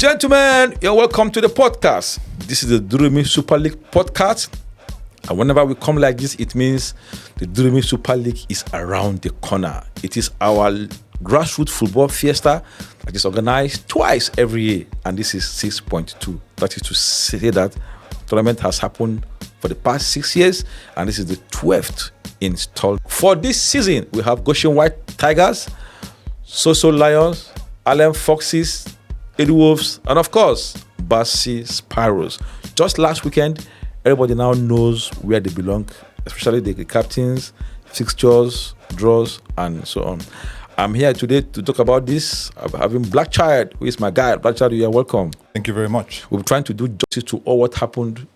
Gentlemen, you're welcome to the podcast. This is the Durumi Super League podcast. And whenever we come like this, it means the Durumi Super League is around the corner. It is our grassroots football fiesta that is organized twice every year. And this is 6.2. That is to say that the tournament has happened for the past 6 years. And this is the 12th installment. For this season, we have Goshen White Tigers, So Lions, Allen Foxes, Edu Wolves, and of course, Bassi Sparrows. Just last weekend, everybody now knows where they belong, especially the captains, fixtures, draws, and so on. I'm here today to talk about this. I'm having Blackchild, who is my guy. Blackchild, you are welcome. Thank you very much. We're trying to do justice to all what happened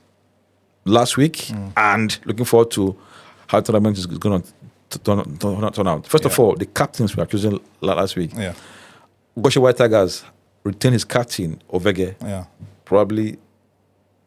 last week and looking forward to how the tournament is going to turn out. First of all, the captains we are choosing last week. Yeah. Goshen White Tigers retain his captain, Ovege. Yeah. Probably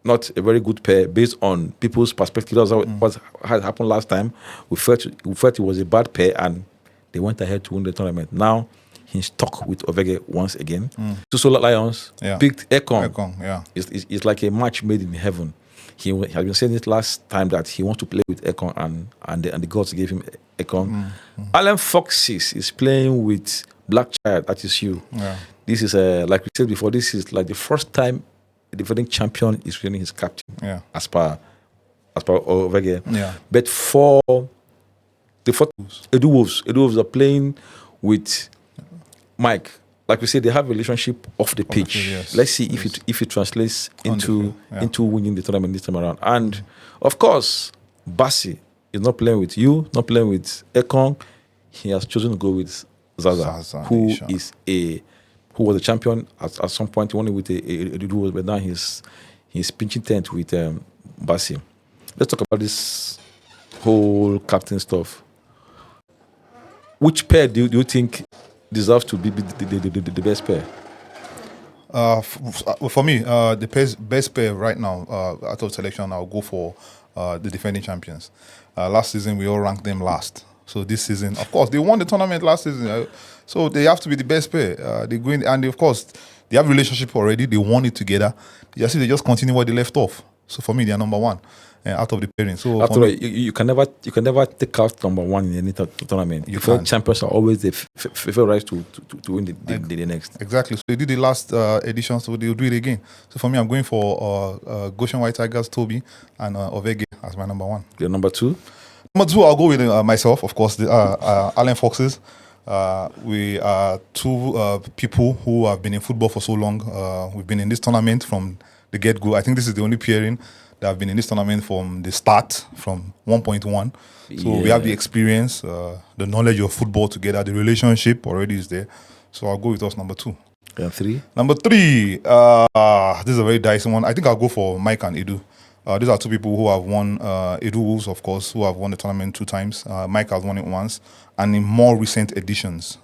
not a very good pair based on people's perspective. That's what had happened last time. We felt it was a bad pair and they went ahead to win the tournament. Now he's stuck with Ovege once again. So Lions picked Ekong. Yeah. It's like a match made in heaven. He has been saying it last time that he wants to play with Ekong and the gods gave him Ekong. Allen Foxes is playing with Blackchild, that is you. Yeah. This is, like we said before, this is like the first time a defending champion is winning his captain. Yeah. As per Ovege. Yeah. But for the Edu Wolves are playing with Mike. Like we said, they have a relationship off the pitch. Yes. Let's see if it translates into winning the tournament this time around. And of course, Bassi is not playing with you, not playing with Ekong. He has chosen to go with Zaza, who was a champion at some point. He won it with a duo, but now he's pinching tent with Bassi. Let's talk about this whole captain stuff. Which pair do you think deserves to be the best pair? For me, the best pair right now out of selection, I'll go for the defending champions. Last season, we all ranked them last. So this season, of course, they won the tournament last season. So they have to be the best pair. They go in, and of course, they have a relationship already. They won it together. They just continue where they left off. So for me, they are number one out of the pairing. So after all, you can never take out number one in any tournament. You can. Champions are always the favorites to win the next. Exactly. So they did the last edition, so they'll do it again. So for me, I'm going for Goshen White Tigers, Toby, and Ovege as my number one. Your number two? Number two, I'll go with myself, of course, the Allen Foxes. We are two people who have been in football for so long. We've been in this tournament from the get-go. I think this is the only pairing that have been in this tournament from the start, from 1.1. So we have the experience, the knowledge of football together. The relationship already is there. So I'll go with us number two. And three? Number three, this is a very dicey one. I think I'll go for Mike and Edu. These are two people who have won, Edu Wolves, of course, who have won the tournament 2 times. Mike has won it once, and in more recent editions,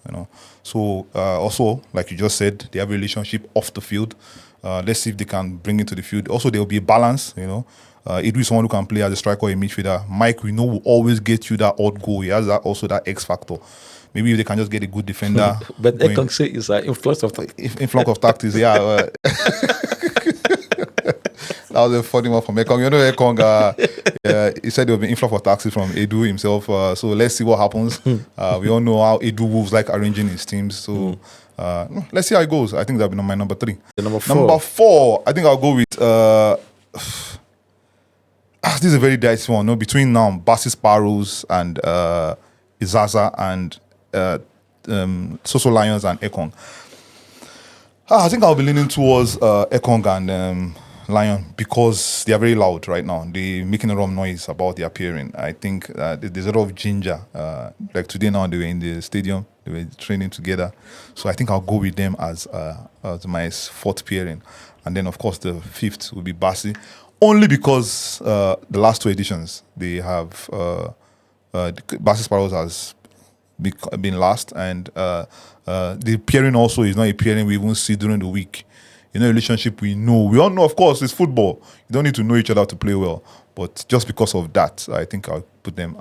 So also, like you just said, they have a relationship off the field. Let's see if they can bring it to the field. Also, there will be a balance, Edu is someone who can play as a striker or a midfielder. Mike, we know, will always get you that odd goal. He has that X factor. Maybe if they can just get a good defender. But I can say it's an influx of tactics, yeah. That was a funny one from Ekong. Ekong, he said there will be influx of taxes from Edu himself. So let's see what happens. We all know how Edu Wolves like arranging his teams. So let's see how it goes. I think that'll be my number 3. Number 4. Number 4, I think I'll go with... this is a very dicey one. No, between now Bassi Sparrows and Zaza and So Lions and Ekong. I think I'll be leaning towards Ekong and Lion because they are very loud right now. They're making a lot of noise about their appearing. I think there's a lot of ginger. Like today now, they were in the stadium. They were training together. So I think I'll go with them as my 4th pairing. And then, of course, the 5th will be Bassi. Only because the last 2 editions, they have... Bassi Sparrows has been last. And the pairing also is not a pairing we even see during the week. Relationship we know. We all know, of course, it's football. You don't need to know each other to play well. But just because of that, I think I'll put them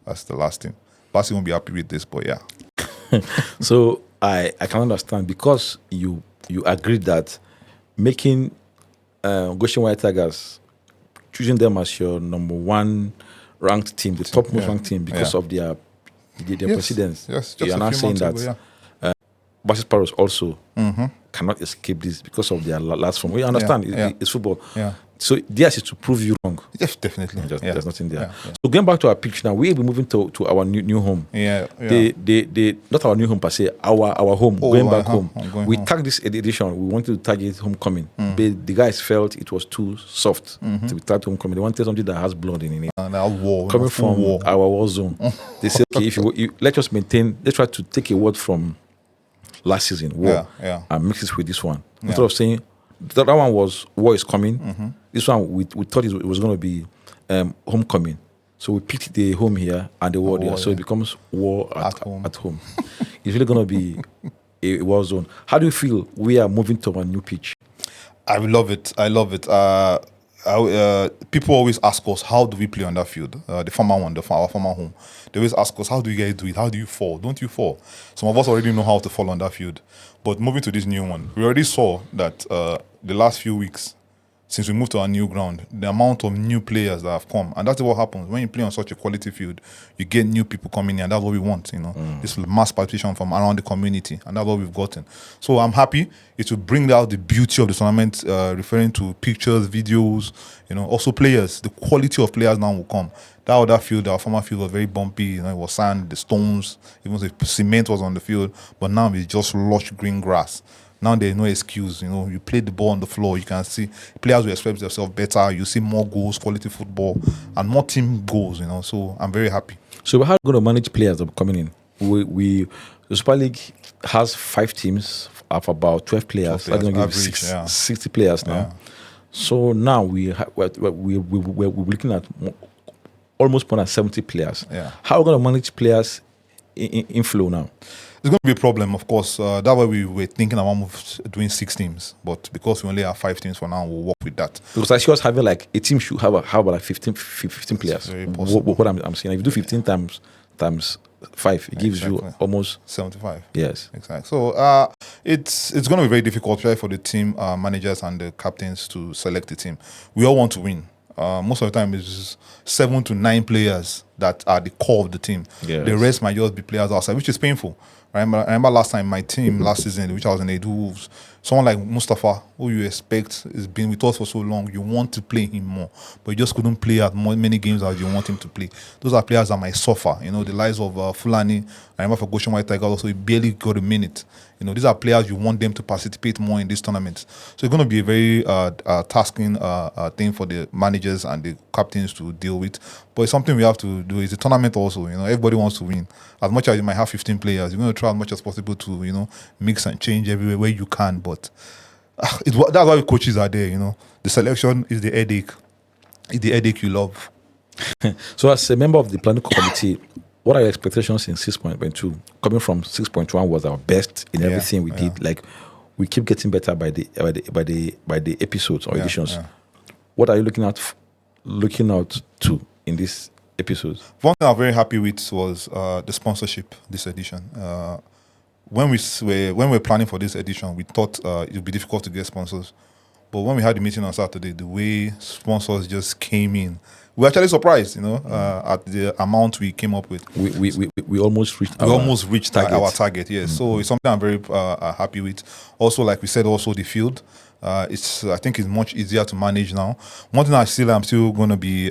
as the last team. Bassi won't be happy with this, but yeah. So I can understand because you agreed that making Goshen White Tigers, choosing them as your number one ranked team, the top most ranked team because of their precedence. Yes, just you are not saying that Basis Paros also cannot escape this because of their last form. We understand it's football. Yeah. So theirs is to prove you wrong. Yes, definitely. There's nothing there. Yeah. So going back to our pitch now, we'll be moving to our new home. They not our new home per se, our home, going back home. We tagged this edition, we wanted to tag it homecoming. But the guys felt it was too soft to be tagged homecoming. They wanted something that has blood in it. Coming from our war zone. They said, okay, if you let us maintain, let's try to take a word from last season, war, and mix it with this one. Instead of saying that one was war is coming, this one we thought it was going to be homecoming. So we picked the home here and the war there. So it becomes war at home. It's really going to be a war zone. How do you feel we are moving to a new pitch? I love it. People always ask us, how do we play on that field? The former one, our former home. They always ask us, how do you guys do it? How do you fall? Don't you fall? Some of us already know how to fall on that field. But moving to this new one, we already saw that the last few weeks, since we moved to our new ground, the amount of new players that have come, and that's what happens when you play on such a quality field. You get new people coming in, and that's what we want. This mass participation from around the community, and that's what we've gotten. So I'm happy. It will bring out the beauty of the tournament, referring to pictures, videos, also players. The quality of players now will come. That other field, our former field, was very bumpy. It was sand, the stones, even the cement was on the field, but now it's just lush green grass. Now there's no excuse, you play the ball on the floor, you can see players will express themselves better, you see more goals, quality football, and more team goals, so I'm very happy. So how are we going to manage players that are coming in? The Super League has 5 teams of about 12 players. That's going to give 60 players now. Yeah. So now we're looking at almost more than 70 players. Yeah. How are we going to manage players in flow now? It's going to be a problem, of course. That's why we were thinking about doing 6 teams. But because we only have 5 teams for now, we'll work with that. Because I see us having like a team should have about like 15 players. Very possible. What I'm saying, if you do 15 times 5, it gives you almost 75. Yes. Exactly. So it's going to be very difficult for the team managers and the captains to select the team. We all want to win. Most of the time, it's 7 to 9 players that are the core of the team. Yes. The rest might just be players outside, which is painful. I remember last time, my team last season, which I was in the Wolves, someone like Mustafa, who you expect has been with us for so long, you want to play him more, but you just couldn't play at many games as you want him to play. Those are players that might suffer. The likes of Fulani. I remember for Goshen White Tigers also, he barely got a minute. These are players you want them to participate more in this tournament. So it's going to be a very tasking thing for the managers and the captains to deal with. But it's something we have to do. It's a tournament also. Everybody wants to win. As much as you might have 15 players, you're going to try as much as possible to mix and change everywhere where you can. But that's why coaches are there. The selection is the headache. It's the headache you love. So as a member of the planning committee, what are your expectations in 6.2? Coming from 6.1 was our best in everything we did. Like we keep getting better by the episodes or editions. Yeah. What are you looking out to in this episodes? One thing I'm very happy with was the sponsorship this edition. When we were planning for this edition, we thought it would be difficult to get sponsors. But when we had the meeting on Saturday, the way sponsors just came in, we were actually surprised, at the amount we came up with. We almost reached our target. Yes. So it's something I'm very happy with. Also, like we said, also the field. I think it's much easier to manage now. One thing I'm still going to be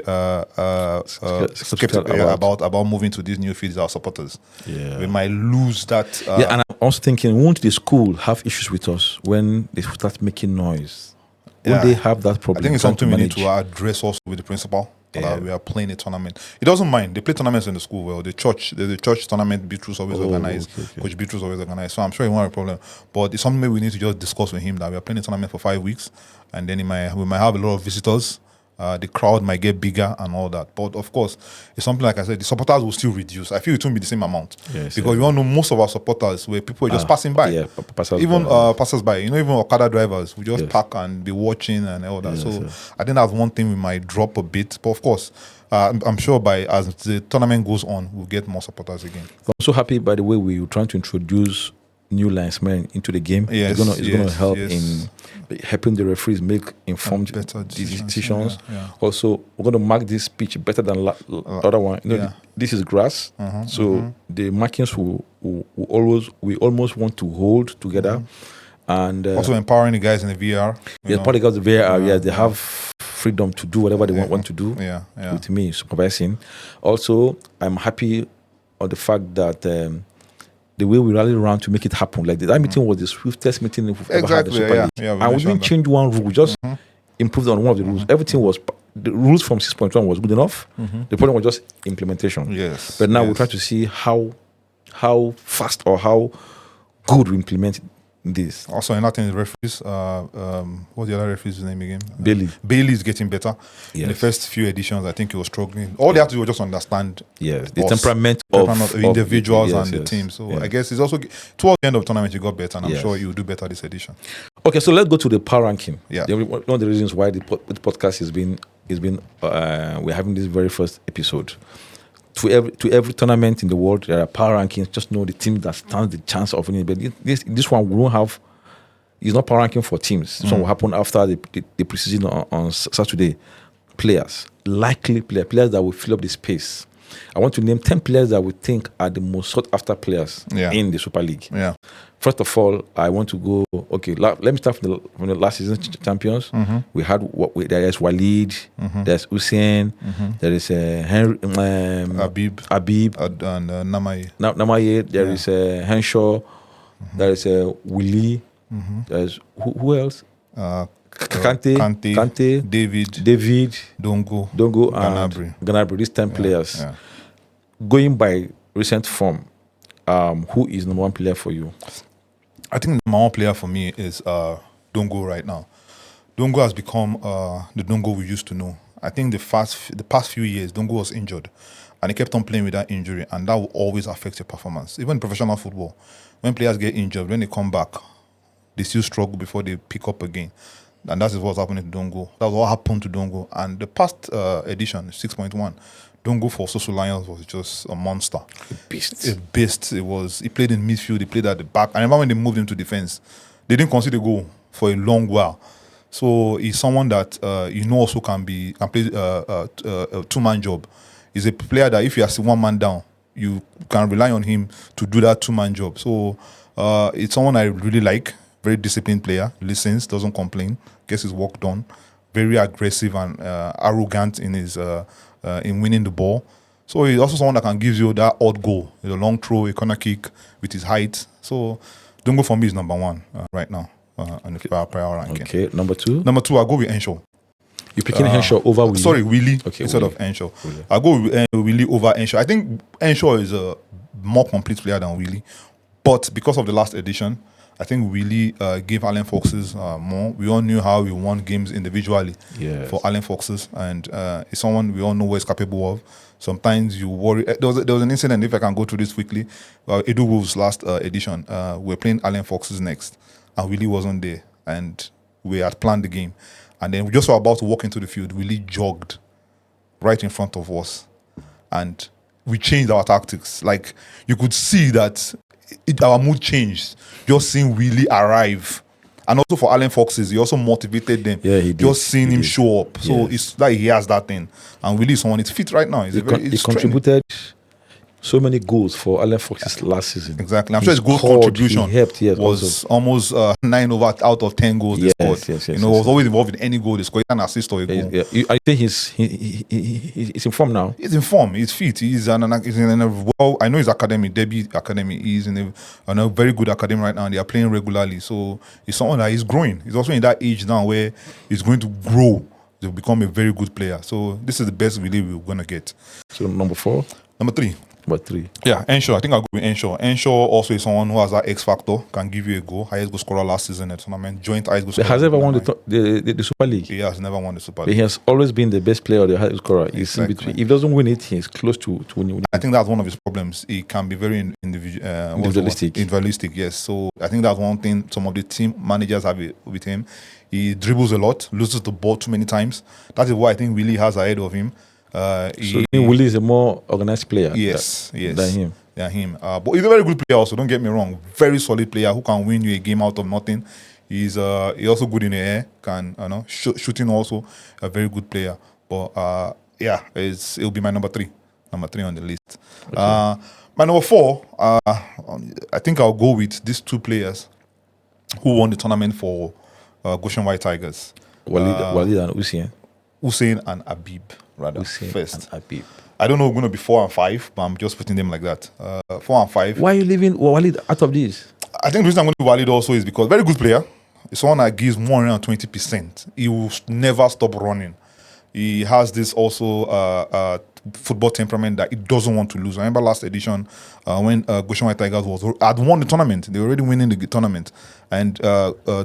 skeptical about moving to this new field is our supporters. Yeah. We might lose that. And I'm also thinking, won't the school have issues with us when they start making noise? Won't they have that problem? I think it's something we need to address also with the principal. We are playing a tournament. He doesn't mind. They play tournaments in the school. Well, the church tournament, Beatrice always organized. Okay. Coach Beatrice always organized. So I'm sure it won't have a problem. But it's something we need to just discuss with him, that we are playing a tournament for 5 weeks, and then we might have a lot of visitors. The crowd might get bigger and all that. But of course, it's something like I said, the supporters will still reduce. I feel it won't be the same amount. Yes, because you all know most of our supporters were people just passing by. Passers by. Even Okada drivers, we just park and be watching and all that. I think that's one thing we might drop a bit. But of course, I'm sure as the tournament goes on, we'll get more supporters again. I'm so happy, by the way, we were trying to introduce new linesmen into the game. Yes, It's gonna help yes. in helping the referees make informed Better decisions. Yeah. Also, we're going to mark this pitch better than other one. This is grass, so the markings we almost want to hold together, and also empowering the guys in the VR. Probably because the VR, they have freedom to do whatever they want to do. Yeah. With me supervising. Also, I'm happy on the fact that. The way we rallied around to make it happen, like that meeting was the swiftest meeting we've ever had in the Super League. And we didn't change one rule; we just improved on one of the rules. Everything was the rules from 6.1 was good enough. The problem was just implementation. Yes. But now we're trying to see how fast or how good we implement this. Also, another thing, the referees. What's the other referee's name again? Bailey is getting better. Yes. In the first few editions, I think he was struggling. All they have to do was just understand. Yes, the temperament of individuals and the team. So I guess it's also towards the end of the tournament he got better, and I'm sure he will do better this edition. Okay, so let's go to the power ranking. Yeah. One of the reasons why the podcast has been we're having this very first episode. To every tournament in the world, there are power rankings. Just know the team that stands the chance of winning. But this one we won't have. It's not power ranking for teams. This one will happen after the preseason on Saturday. Likely players that will fill up the space. I want to name 10 players that we think are the most sought after players in the Super League. Yeah. First of all, I want to go. Okay, let me start from the last season champions. We had there is Walid, there's Hussein, there is Henry, Habib, and Namaye. Namaye. There is Henshaw. There is Willie. There's who else? Kante, David, Dongo, and Ganabri. These 10 players. Yeah. Going by recent form, who is number one player for you? I think the number one player for me is Dongo right now. Dongo has become the Dongo we used to know. I think the past few years, Dongo was injured, and he kept on playing with that injury, and that will always affect your performance. Even in professional football, when players get injured, when they come back, they still struggle before they pick up again. And that is what's happening to Dongo. That was what happened to Dongo. And the past edition, 6.1, Dongo for Social Lions was just a monster. A beast. He played in midfield, he played at the back. I remember when they moved him to defense, they didn't concede a goal for a long while. So he's someone that also can play a two-man job. He's a player that if you are one man down, you can rely on him to do that two-man job. So it's someone I really like. Very disciplined player, listens, doesn't complain, gets his work done. Very aggressive and arrogant in his in winning the ball. So he's also someone that can give you that odd goal, a long throw, a corner kick with his height. So Dongo for me is number one right now on the prior ranking. Okay, number two. Number two, I'll go with Henshaw. You're picking Henshaw over Willie? Sorry, Willie Willie. instead of Henshaw. I'll go with Willie over Henshaw. I think Henshaw is a more complete player than Willie, but because of the last edition, I think Willie gave Allen Foxes more. We all knew how he won games individually for Allen Foxes, and it's someone we all know what he's capable of. Sometimes you worry. There was an incident, if I can go through this quickly. Edu Wolves last edition, we're playing Allen Foxes next, and Willie wasn't there, and we had planned the game. And then we just were about to walk into the field. Willie jogged right in front of us, and we changed our tactics. Like, you could see that our mood changed just seeing Willie arrive. And also for Allen Foxes, he also motivated them. Yeah, he did. Just seeing him show up. So it's like he has that thing. And Willie is someone, it's fit right now. He contributed so many goals for Allen Foxes last season. Exactly. I'm sure his goal contribution was almost 9 out of 10 goals they scored. Yes, was always involved in any goal. They scored an assist or a goal. I think he's in form now. He's in form. He's fit. He's in a I know his academy, Debbie Academy. He's in a very good academy right now, and they are playing regularly. So he's someone that is growing. He's also in that age now where he's going to grow to become a very good player. So this is the best Willie we're going to get. So number 4? Number 3. Number 3. Yeah, Henshaw. I think I'll go with Henshaw. Henshaw also is someone who has that X factor, can give you a goal. Highest goal scorer last season at the tournament. Joint highest goal scorer. He has ever won the Super League. He has never won the Super League. He has always been the best player or the highest scorer. He's in between. If he doesn't win it, he's close to winning. I think that's one of his problems. He can be very individualistic. Yes. So I think that's one thing some of the team managers have with him. He dribbles a lot, loses the ball too many times. That is what I think Willie has ahead of him. So Willie is a more organized player than him. than him. But he's a very good player also, don't get me wrong. Very solid player who can win you a game out of nothing. He's also good in the air, can shooting also, a very good player. But it'll be my number 3 on the list. Okay. My number 4, I think I'll go with these 2 players who won the tournament for Goshen White Tigers. Walid and Ucheya. Ucheya and Habib, rather. Ucheya first. And Habib. I don't know who's going to be 4 and 5, but I'm just putting them like that. 4 and 5. Why are you leaving Walid out of this? I think the reason I'm going to Walid also is because very good player. It's someone that gives 120%. He will never stop running. He has this also football temperament that he doesn't want to lose. I remember last edition when Goshen White Tigers had won the tournament. They were already winning the tournament. And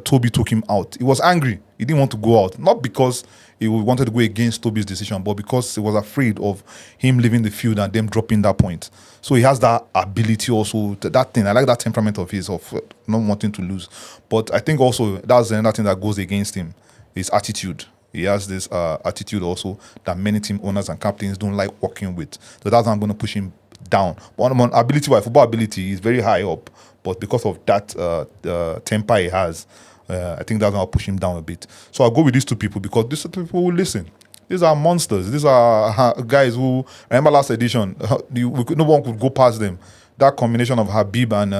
Toby took him out. He was angry. He didn't want to go out. Not because he wanted to go against Toby's decision, but because he was afraid of him leaving the field and them dropping that point. So he has that ability also, that thing. I like that temperament of his, of not wanting to lose. But I think also that's another thing that goes against him, his attitude. He has this attitude also that many team owners and captains don't like working with. So that's why I'm going to push him down. But on ability-wise, football ability, he's very high up. But because of that temper he has, I think that's going to push him down a bit. So I'll go with these 2 people because these 2 people will listen. These are monsters. These are guys who, I remember last edition, no one could go past them. That combination of Habib and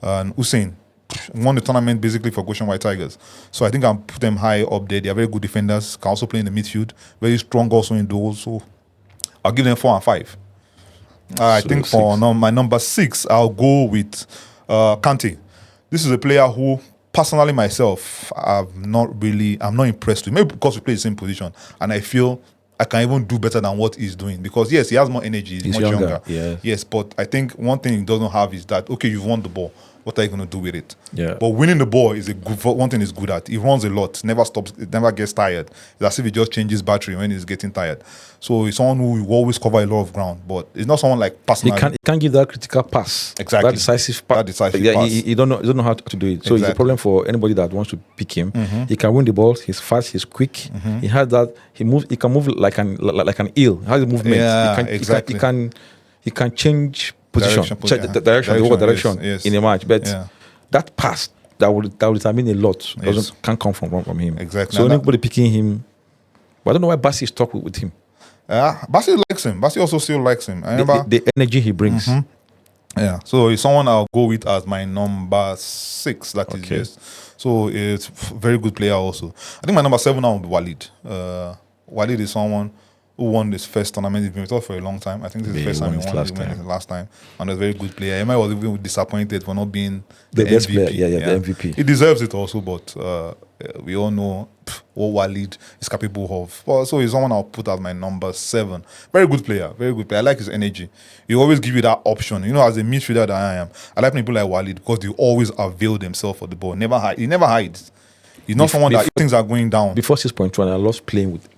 Ucheya won the tournament basically for Goshen White Tigers. So I think I'll put them high up there. They are very good defenders, can also play in the midfield, very strong also in goals. So I'll give them 4 and 5. I think for my number 6, I'll go with Kante. This is a player who, personally myself, I'm not impressed with. Maybe because we play the same position, and I feel I can even do better than what he's doing. Because yes, he has more energy, he's much younger. Yeah. Yes, but I think one thing he doesn't have is that, okay, you've won the ball. What are you going to do with it? Yeah. But winning the ball is one thing he's good at. He runs a lot, never stops, never gets tired. It's as if he just changes battery when he's getting tired. So he's someone who will always cover a lot of ground, but it's not someone like personally. He can't give that critical pass. Exactly. That decisive pass. He don't know how to do it. So it's a problem for anybody that wants to pick him. Mm-hmm. He can win the ball. He's fast. He's quick. Mm-hmm. He has that. He can move like an eel. He has a movement. Yeah, He can change position. Direction yes. in a match. But that pass that will determine a lot. Can't come from him. Exactly. So anybody picking him, but I don't know why Bassi is stuck with him. Bassi likes him. Bassi also still likes him. I remember the energy he brings. Mm-hmm. Yeah. So it's someone I'll go with as my number 6. That is just. So it's very good player also. I think my number 7 now will be Walid. Walid is someone who won this first tournament. He's been with us for a long time. I think this is the first time he won it last time. And a very good player. He might was even disappointed for not being the best MVP. Player. Yeah, the MVP. He deserves it also, but we all know what Walid is capable of. Well, so he's someone I'll put as my number 7. Very good player. Very good player. I like his energy. He always give you that option. You know, as a midfielder that I am, I like people like Walid because they always avail themselves for the ball. He never hides. He's not someone that if things are going down. Before 6.1, I lost playing with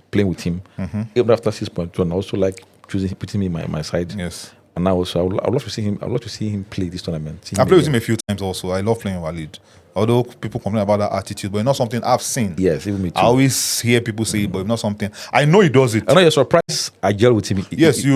him. Mm-hmm. Even after 6.1, I also like putting him in my side. Yes. And now also, I would love to see him. I would love to see him play this tournament. I played with him a few times also. I love playing Walid. Although people complain about that attitude, but it's not something I've seen. Yes, even me too. I always hear people say it, but it's not something. I know he does it. I know you're surprised I gel with him. Yes, I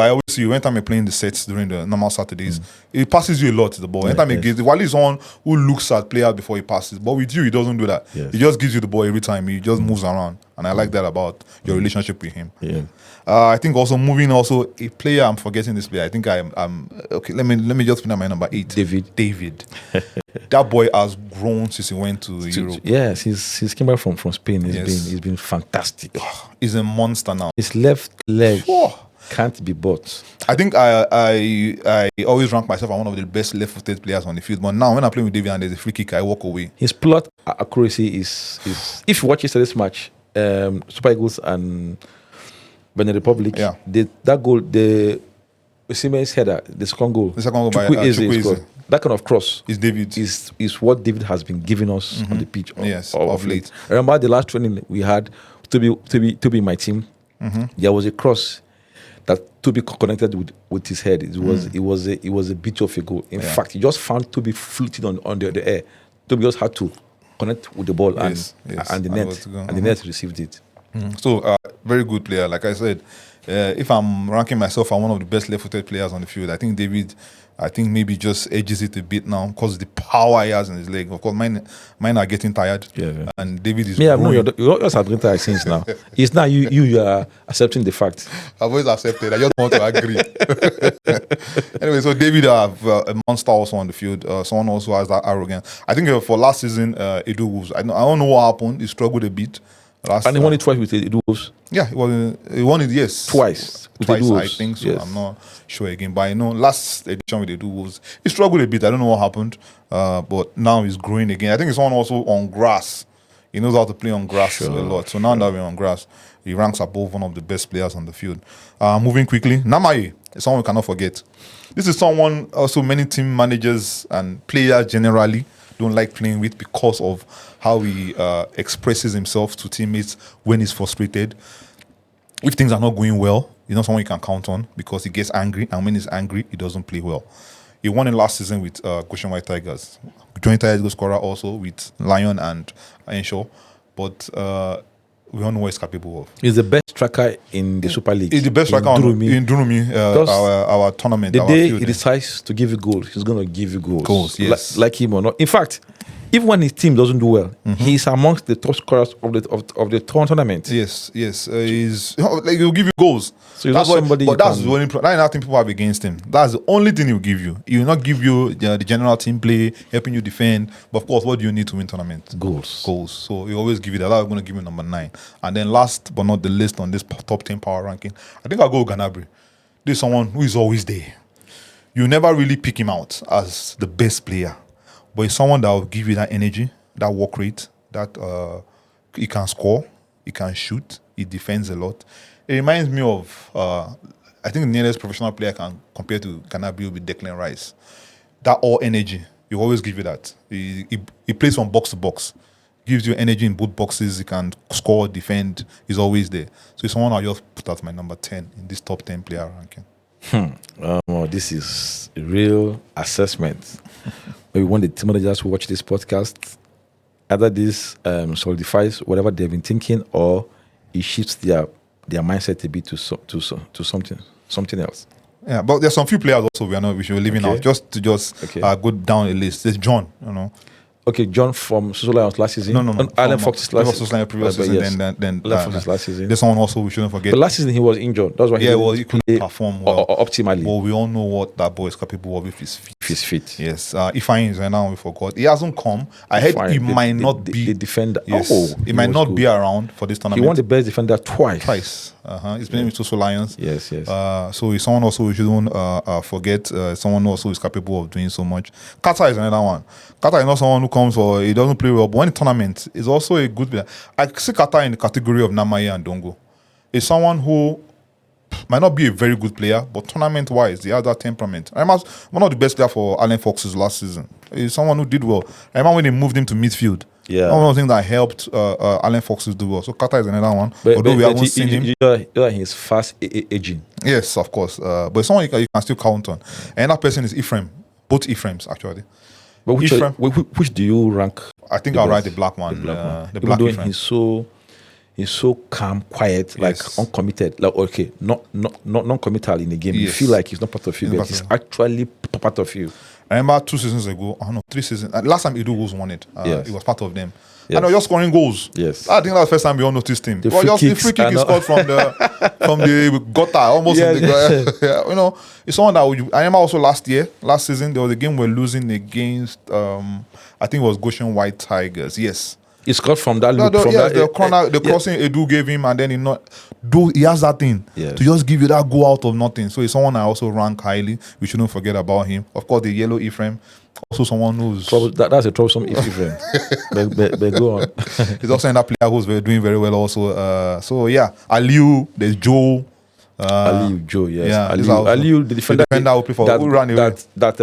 always see you. Anytime you're playing the sets during the normal Saturdays, it passes you a lot, the ball. Anytime he gives it, Walid is someone who looks at players before he passes. But with you, he doesn't do that. Yes. He just gives you the ball every time. He just moves around. And I like that about your relationship with him. Yeah. I think also a player, I'm forgetting this player. I think I'm okay. Let me just put my number 8. David. That boy has grown since he went to Europe. Yes, he's came back from Spain. He's been fantastic. He's a monster now. His left leg can't be bought. I think I always rank myself as one of the best left-footed players on the field. But now when I play with David and there's a free kick, I walk away. His plot accuracy is if you watch yesterday's match, Super Eagles and Benin Republic, that goal, the Siemens header, the second goal by Chukwueze. That kind of cross is David. Is what David has been giving us on the pitch of late. I remember the last training we had to be my team. Mm-hmm. There was a cross that Toby connected with his head. It was a bit of a goal. In fact, he just found Toby floating on the air. Toby just had to connect with the ball and the net, and the net received it. So, very good player. Like I said, if I'm ranking myself as one of the best left-footed players on the field, I think David, maybe just edges it a bit now because the power he has in his leg. Of course, mine are getting tired. Yeah. And David is Yeah, growing. no, yours are getting tired since now. It's now you are accepting the fact. I've always accepted. I just want to agree. Anyway, so David have a monster also on the field. Someone also has that arrogance. I think for last season, Edu Wolves. I don't know what happened. He struggled a bit. And he won it twice with the Wolves. Yeah, he won it, yes. Twice with the Twice, I Wolves. think so. Yes. I'm not sure again. But I know last edition with the Wolves, he struggled a bit. I don't know what happened. But now he's growing again. I think he's on also on grass. He knows how to play on grass a lot. So now that we're on grass, he ranks above one of the best players on the field. Moving quickly, Namaye is someone we cannot forget. This is someone also many team managers and players generally don't like playing with because of how he expresses himself to teammates when he's frustrated. If things are not going well, he's not someone you can count on because he gets angry, and when he's angry, he doesn't play well. He won it last season with Goshen White Tigers. Joint Tigers goal scorer also with Lion and Enshaw, but we don't know what he's capable of. He's the best striker in the Super League. He's the best striker in Durumi, our tournament. The our day field. he decides to give you goals, he's going to give you goals. Goals, yes. Like him or not. In fact, even when his team doesn't do well, he's amongst the top scorers of the tournament. Yes. He's like he'll give you goals. So he's not somebody. But that's the only that's nothing people have against him. That's the only thing he'll give you. He will not give you the general team play, helping you defend. But of course, what do you need to win tournament? Goals. So he always give you that. I'm going to give you number 9. And then last but not the least on this top 10 power ranking, I think I'll go with Ganabri. This is someone who is always there. You never really pick him out as the best player. But it's someone that will give you that energy, that work rate, that he can score, he can shoot, he defends a lot. It reminds me of, I think the nearest professional player I can compare to Ganabri will be Declan Rice. That all energy, he always give you that. He plays from box to box, gives you energy in both boxes, he can score, defend, he's always there. So it's someone I'll just put as my number 10 in this top 10 player ranking. This is a real assessment. Maybe one of the team managers who watch this podcast, either this solidifies whatever they've been thinking, or it shifts their mindset a bit to something else. Yeah, but there's some few players also we should be leaving out just to go down a list. There's John, Okay, John from Soso Lions last season. No. Alan Fox's last season. Previous season. Yes. Then Alan Fox's last season. There's someone also we shouldn't forget. But last season he was injured. That's why he couldn't perform well optimally. But we all know what that boy is capable of if he's fit. If he's fit. Yes. Ifeanyi is right now. We forgot. He hasn't come. I heard he might not be the defender. Yes. He might not be around for this tournament. He won the best defender twice. He's playing with Soso Lions. Yes. So he's someone also we shouldn't forget. Someone also is capable of doing so much. Kata is another one. Kata is not someone who comes for he doesn't play well, but when the tournament is also a good player. I see Kata in the category of Namaye and Dongo. He's someone who might not be a very good player, but tournament-wise, he has that temperament. I remember one of the best players for Alan Fox's last season. He's someone who did well. I remember when they moved him to midfield. Yeah, one of the things that helped Alan Fox's do well. So Kata is another one. Although we haven't seen him. He's fast aging. Yes, of course. But someone you can still count on. Another person is Ephraim. Both Ephraims, actually. But which do you rank? I think I'll write the black one. The black Ephraim. He's so calm, quiet, like uncommitted. Like non-committal in the game. You feel like he's not part of you, but he's actually part of you. I remember 2 seasons ago, 3 seasons. Last time Edu Wolves won it. Yes. He was part of them. Yes. And he was just scoring goals. Yes. I think that's the first time we all noticed him. The free kick he scored from the gutter, almost in the gutter. It's someone that I remember also last season, there was a game we're losing against, I think it was Goshen White Tigers. Yes. He scored from that loop. The crossing Edu gave him, and then he has that thing to just give you that go out of nothing. So he's someone I also rank highly. We shouldn't forget about him. Of course, the yellow Ephraim, also someone who's that's a troublesome Ephraim. but go on. He's also another player who's doing very well also. Aliu, there's Joe. Aliu, Joe, yes. Yeah, Aliu, the defender who play for who ran away. That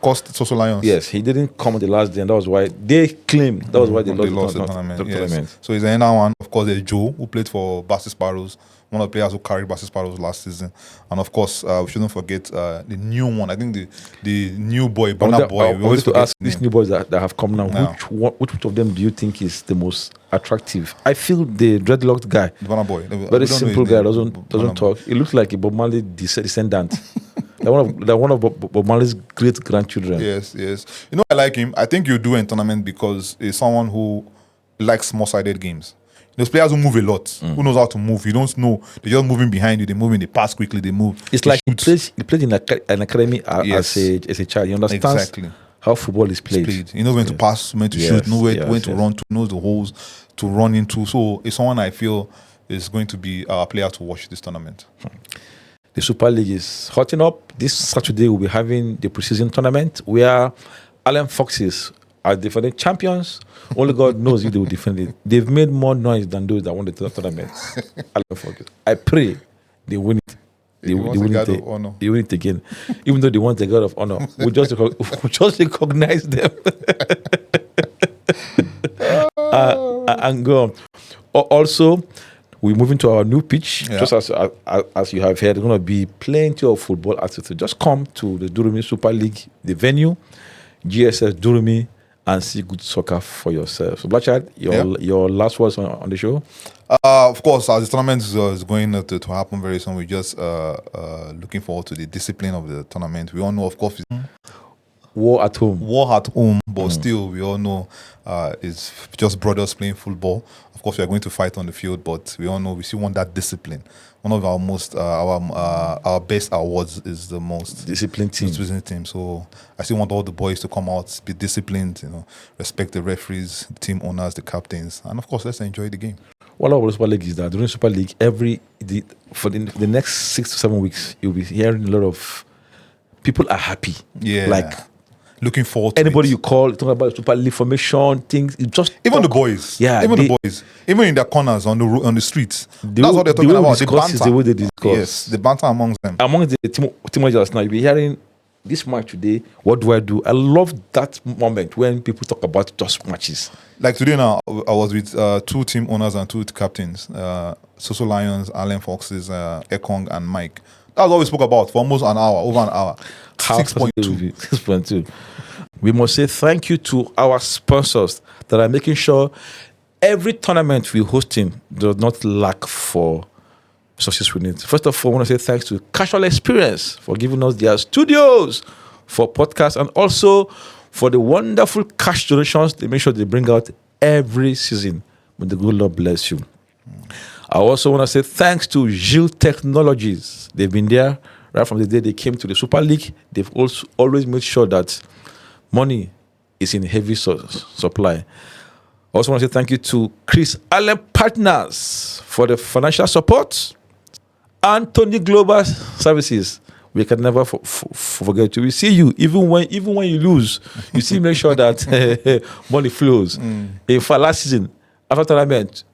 cost Soso Lions. Yes, he didn't come on the last day, and that was why they claimed they lost the tournament. So he's another one. Of course, there's Joe who played for Bassi Sparrows, one of the players who carried Bassis Sparrows last season. And of course, we shouldn't forget the new one. I think the new boy, Burna Boy. We always to ask these new boys that have come now, which of them do you think is the most attractive? I feel the dreadlocked guy, Burna Boy, very simple guy, doesn't talk. He looks like a Bob Marley descendant. They're one of Bob Marley's great grandchildren. Yes. You know, I like him. I think you do in tournament because he's someone who likes small-sided games. Those players who move a lot, who knows how to move. You don't know. They're just moving behind you. They move, they pass quickly, they move. It's like he played in an academy as a child. He understands exactly how football is played. He knows when to pass, when to shoot, knows when to run, knows the holes to run into. So it's someone I feel is going to be our player to watch this tournament. The Super League is hotting up. This Saturday we'll be having the preseason tournament where Allen Foxes are defending champions. Only God knows if they will defend it. They've made more noise than those that won the tournament. Allen Foxes. I pray they win it. They win it again. Even though they want the God of Honor, we just recognize them and go on. Also, we're moving to our new pitch. Just as you have heard, there's going to be plenty of football activity. Just come to the Durumi Super League, the venue, GSS Durumi, and see good soccer for yourself. So, Blackchild, your last words on the show? Of course, as the tournament is going to happen very soon, we're just looking forward to the discipline of the tournament. We all know, of course, war at home, but still, we all know it's just brothers playing football. Of course, we are going to fight on the field, but we all know we still want that discipline. One of our most our best awards is the most disciplined team. So I still want all the boys to come out, be disciplined, respect the referees, the team owners, the captains, and of course, let's enjoy the game. One of the Super League is that during Super League, for the next 6 to 7 weeks, you'll be hearing a lot of people are happy. Yeah, like looking forward to anybody it. you call, talking about Super League formation, things. Even the boys. Yeah. The boys. Even in their corners on the streets. That's what they're talking about. The banter. The way they discuss. Yes, the banter amongst them. Among the team managers now, you'll be hearing this match today, what do I do? I love that moment when people talk about just matches. Like today now, I was with 2 team owners and 2 captains. Soso Lions, Allen Foxes, Ekong and Mike. That's what we spoke about for almost an hour, over an hour. 6.2. 6.2. We must say thank you to our sponsors that are making sure every tournament we're hosting does not lack for success with it. First of all, I want to say thanks to Casual Experience for giving us their studios for podcasts and also for the wonderful cash donations they make sure they bring out every season. May the good Lord bless you. I also want to say thanks to Gilles Technologies. They've been there right from the day they came to the Super League. They've also always made sure that money is in heavy supply. I also want to say thank you to Chris Allen Partners for the financial support. Anthony Global Services. We can never forget you. We see you even when you lose. You still make sure that money flows. In fact, last season after tournament,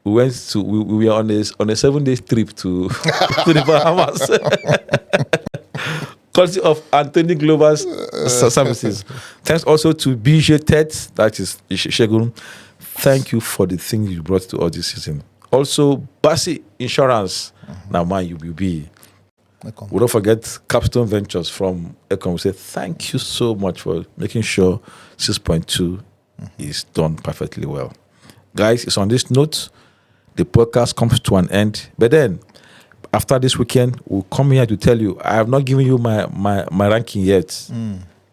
we were on a 7-day trip to the Bahamas. Courtesy of Anthony Global Services. Thanks also to BJ Ted, that is Shegun. Thank you for the things you brought to us this season. Also, Bassi Insurance. Now, man, you will be. We don't forget Capstone Ventures from Econ. We say thank you so much for making sure 6.2 is done perfectly well. Guys, it's on this note. The podcast comes to an end. But then, after this weekend, we'll come here to tell you, I have not given you my ranking yet.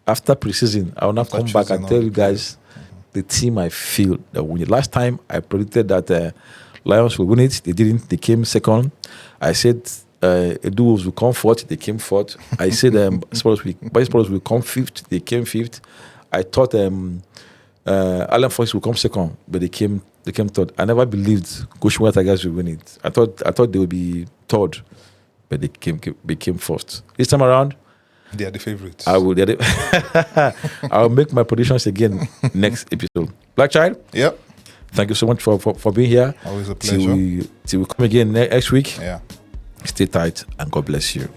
After preseason, I will now come back and tell you guys the team I feel that win it. Last time, I predicted that Lions will win it. They didn't. They came second. I said Edu will come fourth. They came fourth. I said Spurs will come fifth. They came fifth. I thought Allen Fox will come second, but they came third. I never believed Goshenwa Tigers will win it. I thought they would be third, but they became first. This time around, they are the favorites. I will make my predictions again next episode. Blackchild. Yep. Thank you so much for being here. Always a pleasure. Till we come again next week. Yeah. Stay tight and God bless you.